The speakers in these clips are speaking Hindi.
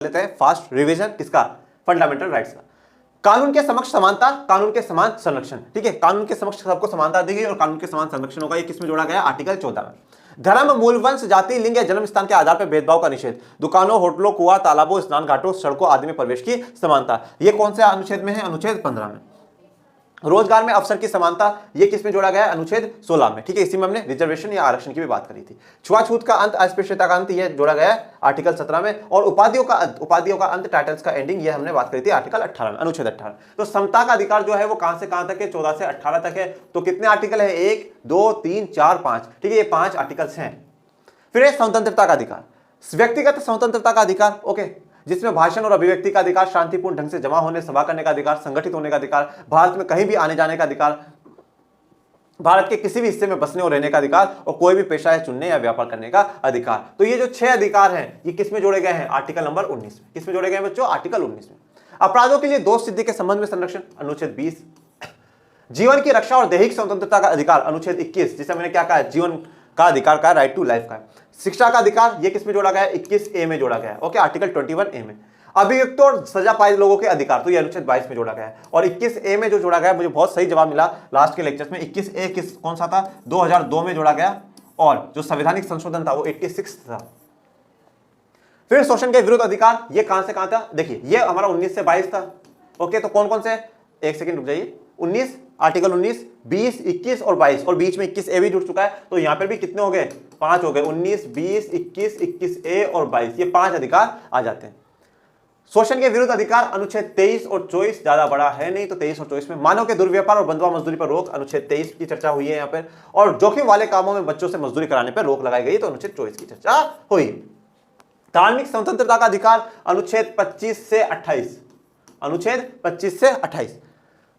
लेते हैं फास्ट रिवीजन किसका, फंडामेंटल राइट्स का। कानून के समक्ष समानता, कानून के समान संरक्षण, ठीक है, कानून के समक्ष सबको समानता दी गई और कानून के समान संरक्षण होगा, ये किसमें जोड़ा गया, आर्टिकल 14 में। धर्म, मूल, वंश, जाति, लिंग या जन्म स्थान के आधार पर भेदभाव का निषेध, दुकानों, होटलों, कुआं, तालाबों, स्नान घाटों, सड़कों आदि में प्रवेश की समानता, ये कौन से अनुच्छेद में है, अनुच्छेद 15 में। रोजगार में अवसर की समानता, ये किसमें जोड़ा गया है, अनुच्छेद 16 में, ठीक है, इसी में हमने रिजर्वेशन या आरक्षण की भी बात करी थी। छुआछूत का अंत, अस्पृश्यता का अंत, ये जोड़ा गया है आर्टिकल 17 में। और उपाधियों का अंत, टाइटल्स का एंडिंग, ये हमने बात करी थी आर्टिकल 18 में, अनुच्छेद 18। तो समता का अधिकार जो है वो कहां से कहां तक है, 14 से 18 तक है। तो कितने आर्टिकल है, 1 2 3 4 5, ठीक है, ये 5 आर्टिकल्स हैं। फिर है स्वतंत्रता का अधिकार, व्यक्तिगत स्वतंत्रता का अधिकार, ओके, जिसमें भाषण और अभिव्यक्ति का अधिकार, शांतिपूर्ण ढंग से जमा होने, सभा करने का अधिकार, संगठित होने का अधिकार, भारत में कहीं भी आने जाने का अधिकार, भारत के किसी भी हिस्से में बसने और रहने का अधिकार, और कोई भी पेशा है चुनने या व्यापार करने का अधिकार। तो ये जो 6 अधिकार हैं, ये किसमें जोड़े गए हैं, आर्टिकल नंबर 19 में। किसमें जोड़े गए हैं बच्चों, आर्टिकल 19 में। अपराधों के लिए दोष सिद्धि के संबंध में संरक्षण, अनुच्छेद 20। जीवन की रक्षा और दैहिक स्वतंत्रता का अधिकार, अनुच्छेद 21, जिसे मैंने क्या कहा, जीवन का अधिकार का, राइट टू लाइफ का। शिक्षा का अधिकार, ये किसमें जोड़ा गया है, 21A में जोड़ा गया है, ओके, आर्टिकल 21A में। अभियुक्त और सजा पाए लोगों के अधिकार, तो ये अनुच्छेद 22 में जोड़ा गया है। और 21A में जो जोड़ा गया है, मुझे बहुत सही जवाब मिला लास्ट के लेक्चर्स में, 21A कौन सा था, 2002 में जोड़ा गया, और जो संवैधानिक संशोधन था वो 86 था। फिर शोषण के विरुद्ध अधिकार, ये कहां से कहां था, देखिए ये हमारा 19 से 22 था, ओके। तो कौन कौन से, एक सेकंड रुक जाइए, 19 आर्टिकल 19, 20, 21 और 22, और बीच में 21A भी जुड़ चुका है। तो यहां पर भी कितने हो गए, 5 हो गए, 19, 20, 21, 21A और 22, ये 5 अधिकार आ जाते हैं। शोषण के विरुद्ध अधिकार, अनुच्छेद 23 और 24, ज्यादा बड़ा है नहीं, तो 23 और 24 में। मानव के दुर्व्यापार और बंधुआ मजदूरी पर रोक, अनुच्छेद 23 की चर्चा हुई है यहाँ पर। और जोखिम वाले कामों में बच्चों से मजदूरी कराने पर रोक लगाई गई, तो अनुच्छेद 24 की चर्चा हुई। धार्मिक स्वतंत्रता का अधिकार, अनुच्छेद 25 से 28, अनुच्छेद 25 से 28।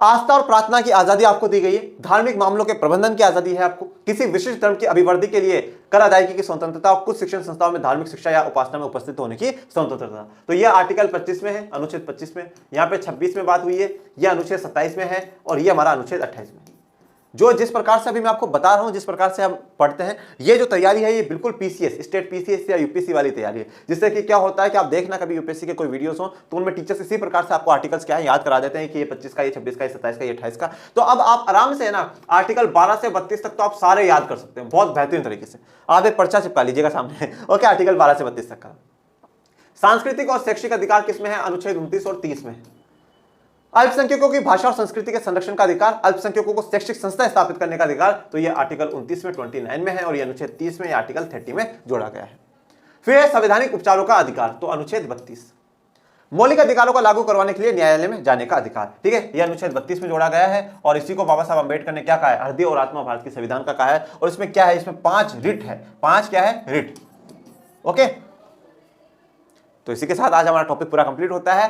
आस्था और प्रार्थना की आजादी आपको दी गई है। धार्मिक मामलों के प्रबंधन की आजादी है आपको। किसी विशिष्ट धर्म की अभिवृद्धि के लिए कर अदायगी की स्वतंत्रता, और कुछ शिक्षण संस्थाओं में धार्मिक शिक्षा या उपासना में उपस्थित होने की स्वतंत्रता। तो यह आर्टिकल 25 में है, अनुच्छेद 25 में। यहाँ पे 26 में बात हुई है, यह अनुच्छेद 27 में है, और यह हमारा अनुच्छेद 28 में। जो जिस प्रकार से अभी मैं आपको बता रहा हूं, जिस प्रकार से हम पढ़ते हैं, ये जो तैयारी है ये बिल्कुल पीसीएस, स्टेट पीसीएस या यूपीएससी वाली तैयारी है। जिससे कि क्या होता है कि आप देखना कभी यूपीएससी के कोई वीडियोस हो तो उनमें टीचर्स इसी प्रकार से आपको आर्टिकल्स क्या है याद करा देते हैं कि ये 25 का, ये 26 का, ये 27 का, ये 28 का। तो अब आप आराम से है ना, आर्टिकल 12 से 32 तक तो आप सारे याद कर सकते हैं बहुत बेहतरीन तरीके से। आप एक पर्चा चिपका लीजिएगा सामने, ओके, आर्टिकल 12 से 32 तक का। सांस्कृतिक और शैक्षिक अधिकार किसमें है, अनुच्छेद 29 और 30 में। अल्पसंख्यकों की भाषा और संस्कृति के संरक्षण का अधिकार, अल्पसंख्यकों को शैक्षिक संस्था स्थापित करने का अधिकार, तो यह आर्टिकल 29 में 29 में है, और यह अनुच्छेद 30 में, आर्टिकल 30 में जोड़ा गया है। फिर संवैधानिक उपचारों का अधिकार, तो अनुच्छेद 32। मौलिक अधिकारों को लागू करवाने के लिए न्यायालय में जाने का अधिकार, ठीक है, यह अनुच्छेद 32 में जोड़ा गया है। और इसी को बाबा साहब अम्बेडकर ने क्या कहा है, हृदय और आत्मा भारत के संविधान का कहा है। और इसमें क्या है, इसमें 5 रिट है, 5 क्या है, रिट, ओके। तो इसी के साथ आज हमारा टॉपिक पूरा कंप्लीट होता है।